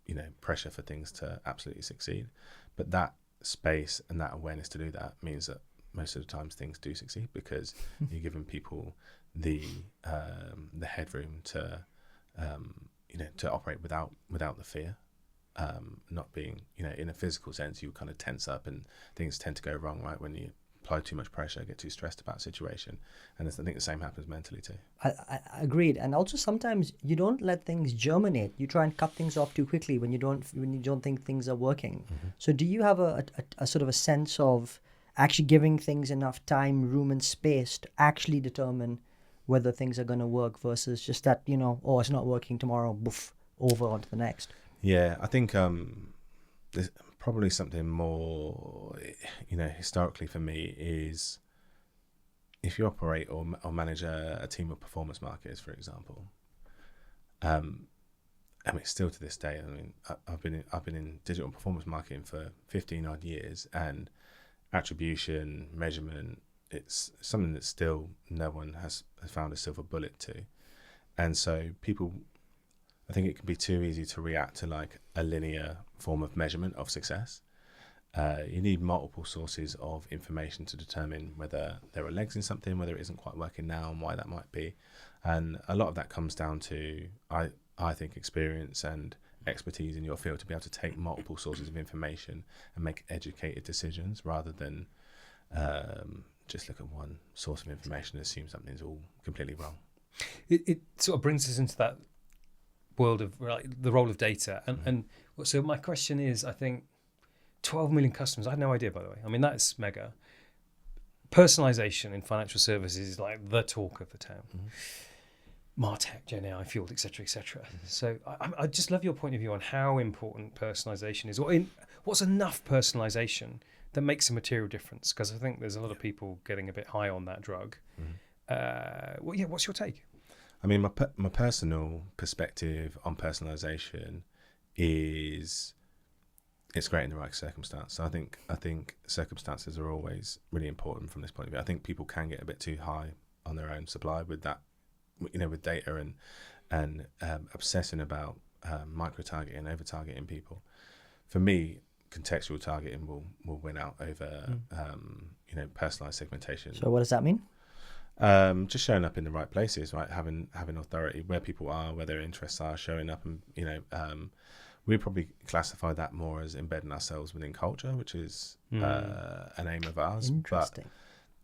you know, pressure for things to absolutely succeed, but that space and that awareness to do that means that most of the times things do succeed because you're giving people the headroom to you know, to operate without the fear. Not being, you know, in a physical sense, you kind of tense up and things tend to go wrong, right? When you apply too much pressure, get too stressed about a situation. And I think the same happens mentally too. I agreed. And also sometimes you don't let things germinate. You try and cut things off too quickly when you don't think things are working. Mm-hmm. So do you have a sort of a sense of actually giving things enough time, room and space to actually determine whether things are going to work versus just that, you know, oh, it's not working tomorrow, boof, over onto the next? Yeah, I think there's probably something more, you know, historically for me is if you operate or manage a team of performance marketers, for example. I mean, still to this day, I mean, I've been in digital performance marketing for 15 odd years, and attribution, measurement, it's something that still no one has found a silver bullet to. And so people, I think it can be too easy to react to like a linear form of measurement of success. You need multiple sources of information to determine whether there are legs in something, whether it isn't quite working now, and why that might be. And a lot of that comes down to, I think, experience and expertise in your field to be able to take multiple sources of information and make educated decisions rather than just look at one source of information and assume something's all completely wrong. It sort of brings us into that world of like, the role of data. And so my question is, I think, 12 million customers. I had no idea, by the way. I mean, that's mega. Personalization in financial services is like the talk of the town. MarTech, Gen AI fueled, etc., etc. So I just love your point of view on how important personalization is. What's enough personalization that makes a material difference? Because I think there's a lot of people getting a bit high on that drug. What's your take? I mean, my personal perspective on personalization is it's great in the right circumstance. So I think circumstances are always really important from this point of view. I think people can get a bit too high on their own supply with that, with data and obsessing about micro targeting, over targeting people. For me, contextual targeting will win out over personalized segmentation. So what does that mean? Just showing up in the right places, right? Having authority where people are, where their interests are, showing up, and we probably classify that more as embedding ourselves within culture, which is an aim of ours. Interesting.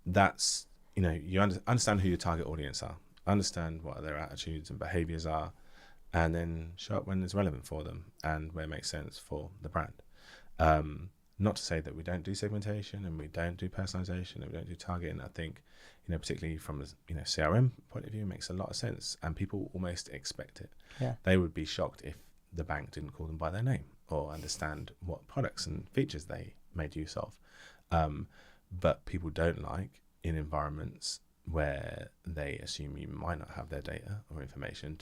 But that's you understand who your target audience are, understand what their attitudes and behaviors are, and then show up when it's relevant for them and where it makes sense for the brand. Not to say that we don't do segmentation and we don't do personalization and we don't do targeting. I think, particularly from a CRM point of view, it makes a lot of sense, and people almost expect it. Yeah. They would be shocked if the bank didn't call them by their name or understand what products and features they made use of. But people don't like in environments where they assume you might not have their data or information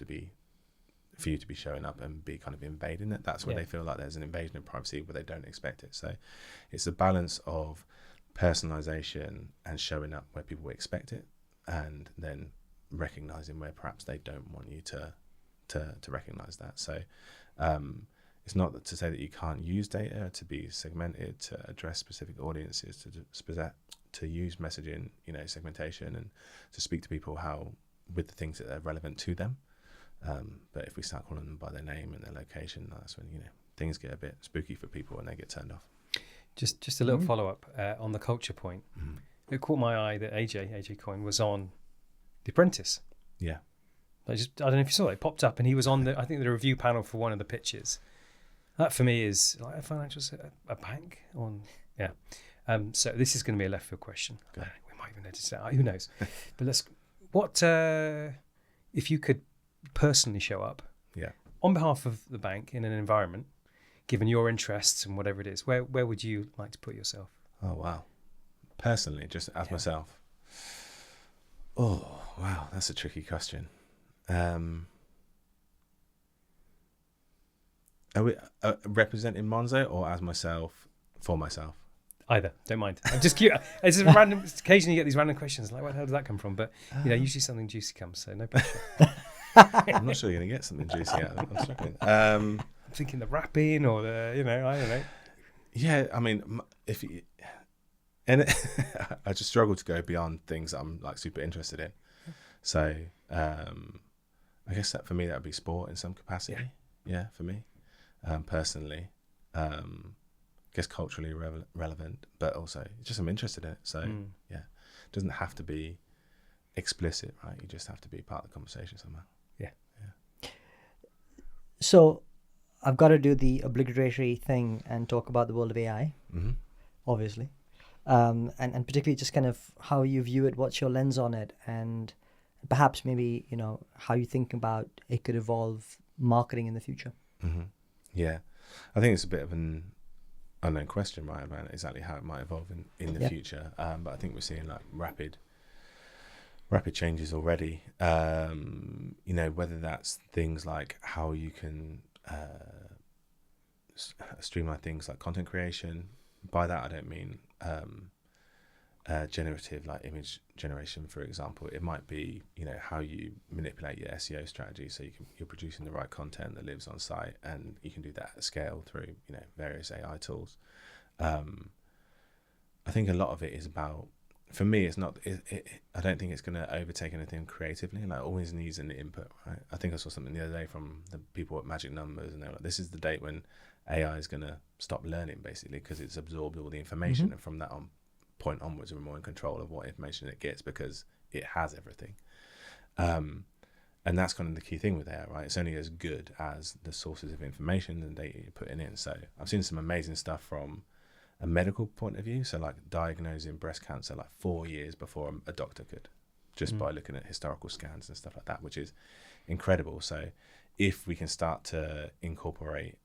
for you to be showing up and be kind of invading it. That's where they feel like there's an invasion of privacy where they don't expect it. So it's a balance of personalization and showing up where people expect it, and then recognizing where perhaps they don't want you to recognize that. So it's not to say that you can't use data to be segmented, to address specific audiences, to use messaging, segmentation, and to speak to people with the things that are relevant to them. But if we start calling them by their name and their location, that's when things get a bit spooky for people and they get turned off. Just a little follow up on the culture point. It caught my eye that AJ Coyne was on The Apprentice. Yeah. I don't know if you saw it. It popped up, and he was on the review panel for one of the pitches. That for me is like a bank on. Yeah. So this is going to be a left field question. We might even edit it out. Who knows? But if you could personally show up on behalf of the bank in an environment, given your interests and whatever it is, where would you like to put yourself? Oh, wow. Personally, just as myself. Oh, wow. That's a tricky question. Are we representing Monzo or as myself, for myself? Either, don't mind. I'm just curious. It's just random. Occasionally you get these random questions like, where the hell did that come from? But usually something juicy comes, so no pressure. I'm not sure you're going to get something juicy out of it. I'm struggling. I'm thinking the rapping or the, I don't know. Yeah, I mean, I just struggle to go beyond things that I'm like super interested in. So I guess that for me that would be sport in some capacity. Yeah, for me personally. I guess culturally relevant, but also just I'm interested in it. So it doesn't have to be explicit, right? You just have to be part of the conversation somehow. Yeah. So I've got to do the obligatory thing and talk about the world of AI, obviously, and particularly just kind of how you view it, what's your lens on it, and perhaps maybe how you think about it could evolve marketing in the future. Yeah, I think it's a bit of an unknown question, right, about exactly how it might evolve in the future. But I think we're seeing like rapid changes already. Whether that's things like how you can streamline things like content creation. By that I don't mean generative like image generation, for example. It might be how you manipulate your SEO strategy so you're producing the right content that lives on site, and you can do that at scale through various AI tools. I think a lot of it is about, for me, it's not. I don't think it's going to overtake anything creatively. Like, always needs an input, right? I think I saw something the other day from the people at Magic Numbers, and they were like, "This is the date when AI is going to stop learning, basically, because it's absorbed all the information, and from that point onwards, we're more in control of what information it gets because it has everything." And that's kind of the key thing with AI, right? It's only as good as the sources of information and data you're putting in. So I've seen some amazing stuff from a medical point of view. So like diagnosing breast cancer like 4 years before a doctor could, just by looking at historical scans and stuff like that, which is incredible. So if we can start to incorporate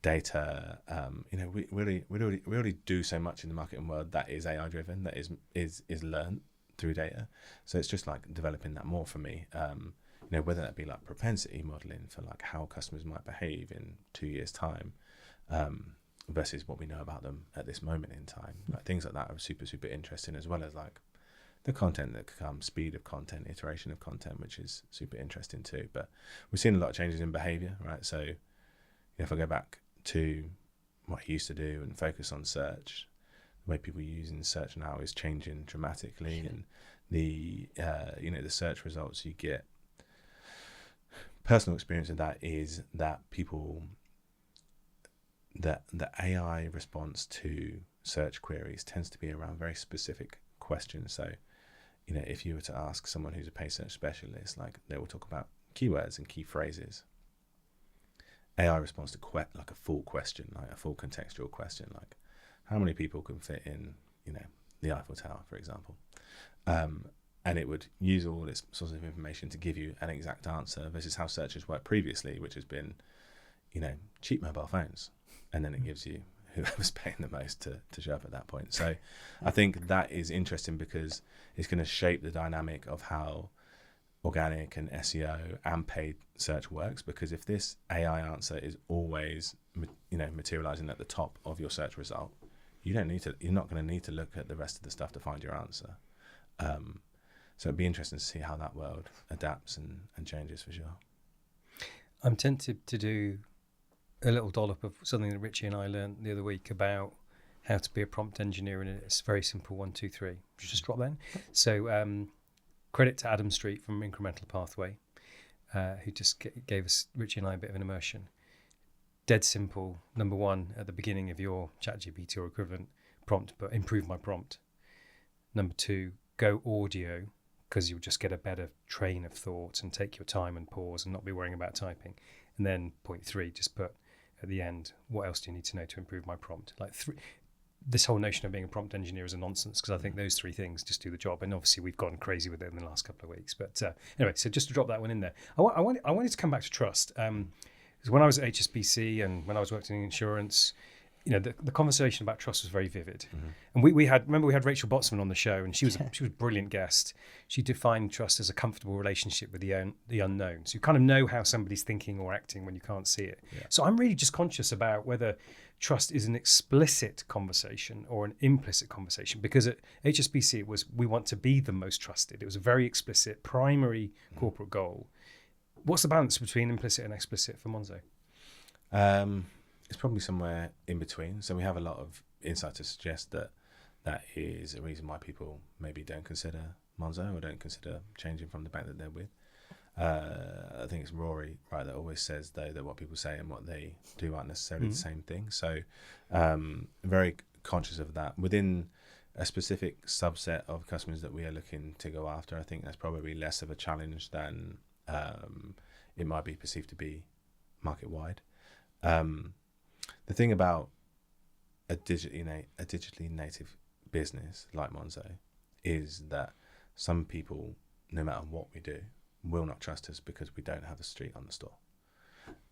data, we already do so much in the marketing world that is AI driven, that is learned through data. So it's just like developing that more for me. Whether that be like propensity modeling for like how customers might behave in 2 years' time, versus what we know about them at this moment in time. Like things like that are super, super interesting, as well as like the content that comes, speed of content, iteration of content, which is super interesting too. But we've seen a lot of changes in behavior, right? So if I go back to what I used to do and focus on search, the way people use in search now is changing dramatically. And the search results you get, personal experience of that is that people, that the AI response to search queries tends to be around very specific questions. So, if you were to ask someone who's a paid search specialist, like they will talk about keywords and key phrases. AI responds to like a full question, like a full contextual question, like how many people can fit in, the Eiffel Tower, for example. And it would use all its sources of information to give you an exact answer, versus how searches worked previously, which has been, cheap mobile phones. And then it gives you whoever's paying the most to show up at that point. So I think that is interesting because it's going to shape the dynamic of how organic and SEO and paid search works. Because if this AI answer is always, materializing at the top of your search result, you're not going to need to look at the rest of the stuff to find your answer. So it'd be interesting to see how that world adapts and changes for sure. I'm tempted to do a little dollop of something that Richie and I learned the other week about how to be a prompt engineer, and it's very simple 1, 2, 3. Just drop that in. So credit to Adam Street from Incremental Pathway, who just gave us, Richie and I, a bit of an immersion. Dead simple. Number 1, at the beginning of your ChatGPT or equivalent prompt, but improve my prompt. Number 2, go audio, because you'll just get a better train of thought and take your time and pause and not be worrying about typing. And then point 3, just put at the end, what else do you need to know to improve my prompt? Like this whole notion of being a prompt engineer is a nonsense, because I think those 3 things just do the job. And obviously we've gone crazy with it in the last couple of weeks. But anyway, so just to drop that one in there. I wanted to come back to trust. Because when I was at HSBC and when I was working in insurance, the conversation about trust was very vivid. And we had Rachel Botsman on the show, and she was a brilliant guest. She defined trust as a comfortable relationship with the unknown. So you kind of know how somebody's thinking or acting when you can't see it. Yeah. So I'm really just conscious about whether trust is an explicit conversation or an implicit conversation, because at HSBC we want to be the most trusted. It was a very explicit primary corporate goal. What's the balance between implicit and explicit for Monzo? It's probably somewhere in between. So we have a lot of insight to suggest that is a reason why people maybe don't consider Monzo or don't consider changing from the bank that they're with. I think it's Rory, right, that always says, though, that what people say and what they do aren't necessarily the same thing. So very conscious of that. Within a specific subset of customers that we are looking to go after, I think that's probably less of a challenge than it might be perceived to be market-wide. The thing about a digitally native business like Monzo is that some people, no matter what we do, will not trust us because we don't have a street on the store.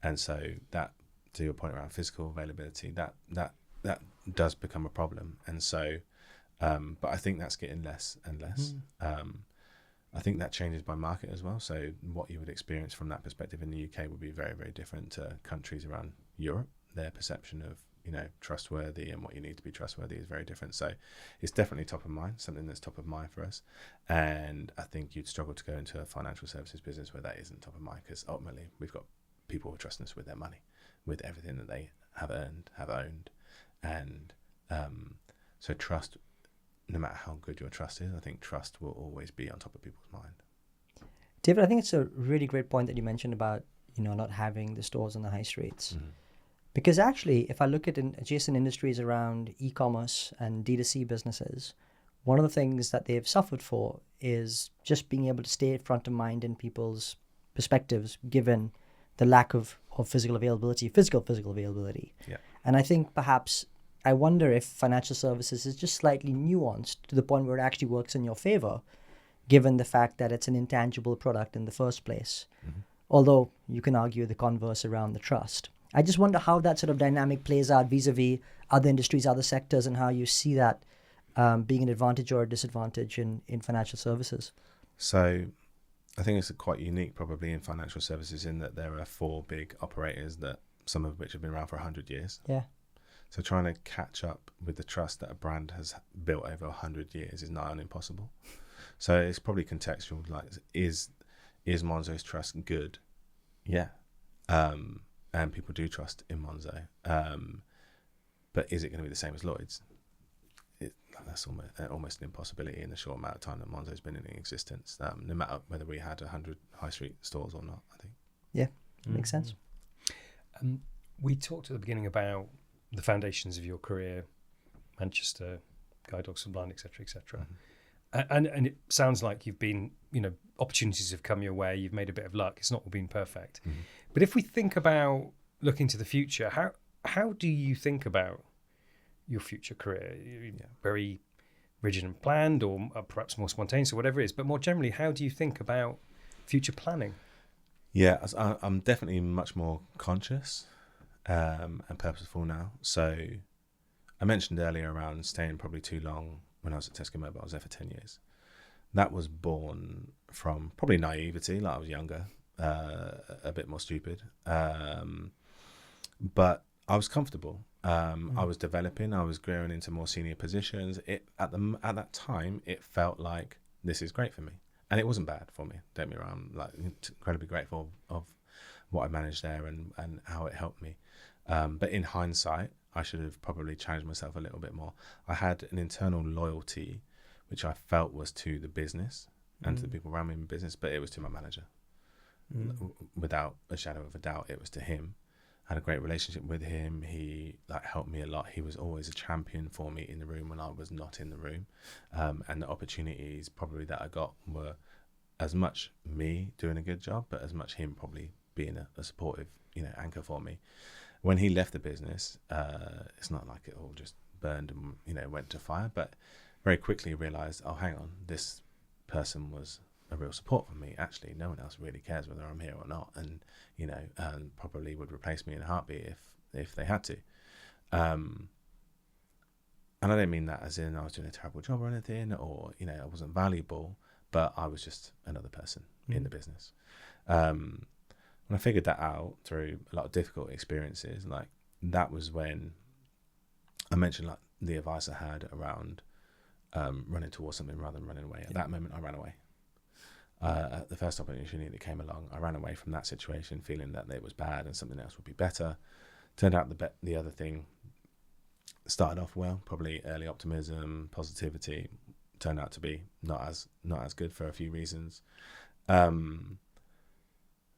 And so that, to your point around physical availability, that does become a problem. And so, but I think that's getting less and less. I think that changes by market as well. So what you would experience from that perspective in the UK would be very, very different to countries around Europe. Their perception of, trustworthy and what you need to be trustworthy is very different. So it's definitely top of mind, something that's top of mind for us. And I think you'd struggle to go into a financial services business where that isn't top of mind, because ultimately we've got people who are trusting us with their money, with everything that they have earned, have owned. And so trust, no matter how good your trust is, I think trust will always be on top of people's mind. David, I think it's a really great point that you mentioned about, not having the stores on the high streets. Because actually, if I look at adjacent industries around e-commerce and D2C businesses, one of the things that they've suffered for is just being able to stay front of mind in people's perspectives, given the lack of physical availability. Yeah. And I think perhaps I wonder if financial services is just slightly nuanced to the point where it actually works in your favor, given the fact that it's an intangible product in the first place. Mhm. Although you can argue the converse around the trust. I just wonder how that sort of dynamic plays out vis-a-vis other industries, other sectors, and how you see that being an advantage or a disadvantage in financial services. So I think it's quite unique probably in financial services in that there are 4 big operators, that some of which have been around for 100 years. Yeah. So trying to catch up with the trust that a brand has built over 100 years is nigh on impossible. So it's probably contextual. Like, is Monzo's trust good? Yeah. And people do trust in Monzo. But is it going to be the same as Lloyd's? That's almost an impossibility in the short amount of time that Monzo's been in existence, no matter whether we had 100 high street stores or not, I think. Yeah, makes sense. We talked at the beginning about the foundations of your career, Manchester, Guide Dogs for the Blind, etc., etc. And it sounds like you've been, opportunities have come your way. You've made a bit of luck. It's not all been perfect. Mm-hmm. But if we think about looking to the future, how do you think about your future career? Very rigid and planned, or perhaps more spontaneous, or whatever it is. But more generally, how do you think about future planning? Yeah, I'm definitely much more conscious and purposeful now. So I mentioned earlier around staying probably too long when I was at Tesco Mobile. I was there for 10 years. That was born from probably naivety, like I was younger, a bit more stupid. But I was comfortable. I was developing. I was growing into more senior positions. At that time, it felt like this is great for me, and it wasn't bad for me. Don't get me wrong. Like, incredibly grateful of what I managed there and how it helped me. But in hindsight, I should have probably challenged myself a little bit more. I had an internal loyalty, which I felt was to the business and to the people around me in business, but it was to my manager. Without a shadow of a doubt, it was to him. I had a great relationship with him. He helped me a lot. He was always a champion for me in the room when I was not in the room. And the opportunities probably that I got were as much me doing a good job, but as much him probably being a supportive, anchor for me. When he left the business, it's not like it all just burned and, went to fire, but very quickly realized, oh, hang on, this person was a real support for me. Actually, no one else really cares whether I'm here or not, and probably would replace me in a heartbeat if they had to. And I don't mean that as in I was doing a terrible job or anything, or I wasn't valuable, but I was just another person in the business. When I figured that out through a lot of difficult experiences, that was when I mentioned the advice I had around running towards something rather than running away. At that moment, I ran away. At the first opportunity that came along, I ran away from that situation, feeling that it was bad and something else would be better. Turned out the other thing started off well, probably early optimism, positivity. Turned out to be not as good for a few reasons.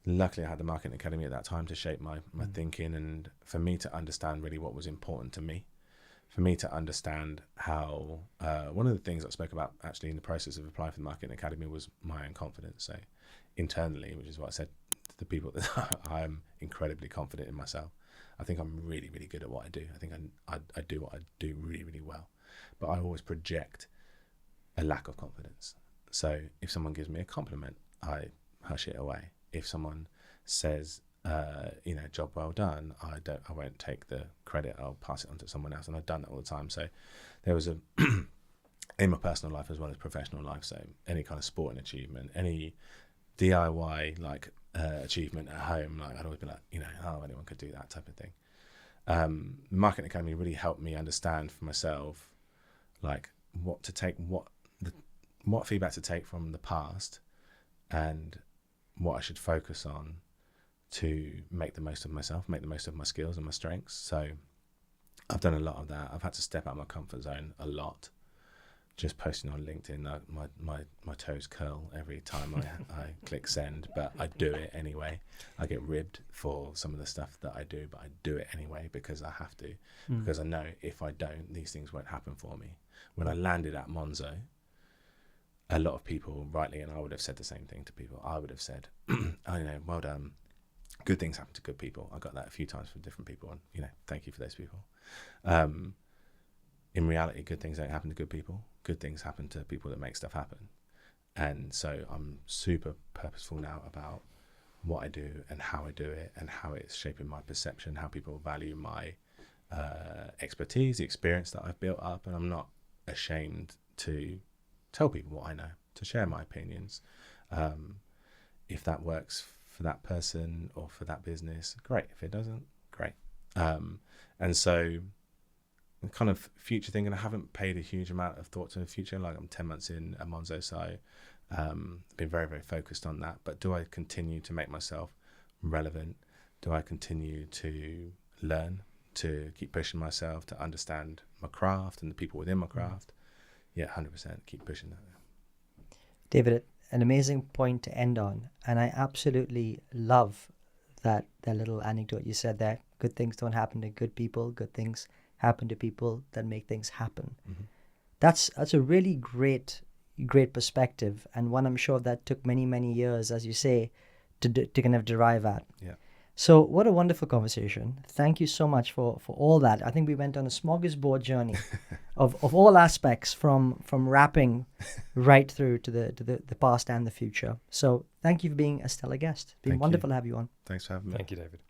Luckily, I had the Marketing Academy at that time to shape my thinking, and for me to understand really what was important to me. For me to understand how one of the things I spoke about actually in the process of applying for the Marketing Academy was my own confidence. So internally, which is what I said to the people, that I'm incredibly confident in myself. I think I'm really, really good at what I do. I think I do what I do really, really well. But I always project a lack of confidence. So if someone gives me a compliment, I hush it away. If someone says, job well done, I won't take the credit. I'll pass it on to someone else, and I've done that all the time. So there was in my personal life as well as professional life. So any kind of sporting achievement, any DIY achievement at home, I'd always be anyone could do that type of thing. Marketing Academy really helped me understand for myself, what to take, what feedback to take from the past, and what I should focus on to make the most of myself, make the most of my skills and my strengths. So I've done a lot of that. I've had to step out of my comfort zone a lot. Just posting on LinkedIn, my toes curl every time I click send, but I do it anyway. I get ribbed for some of the stuff that I do, but I do it anyway because I have to, because I know if I don't, these things won't happen for me. When I landed at Monzo, a lot of people, rightly, and I would have said the same thing to people, I would have said, well done. Good things happen to good people. I got that a few times from different people, and thank you for those people. in reality, good things don't happen to good people. Good things happen to people that make stuff happen. And so I'm super purposeful now about what I do and how I do it and how it's shaping my perception, how people value my expertise, the experience that I've built up. And I'm not ashamed to tell people what I know, to share my opinions. If that works for that person or for that business, great. If it doesn't, great. And so I'm kind of future thinking, I haven't paid a huge amount of thought to the future. Like I'm 10 months in at Monzo, so been very, very focused on that. But do I continue to make myself relevant? Do I continue to learn, to keep pushing myself, to understand my craft and the people within my craft? Yeah, 100%. Keep pushing that. David, an amazing point to end on. And I absolutely love that little anecdote you said there. Good things don't happen to good people. Good things happen to people that make things happen. Mm-hmm. That's a really great perspective, and one I'm sure that took many years, as you say, to kind of derive at. Yeah. So what a wonderful conversation. Thank you so much for all that. I think we went on a smorgasbord journey of all aspects from rapping right through to the past and the future. So thank you for being a stellar guest. It's been wonderful to have you on. Thanks for having me. Thank you, David.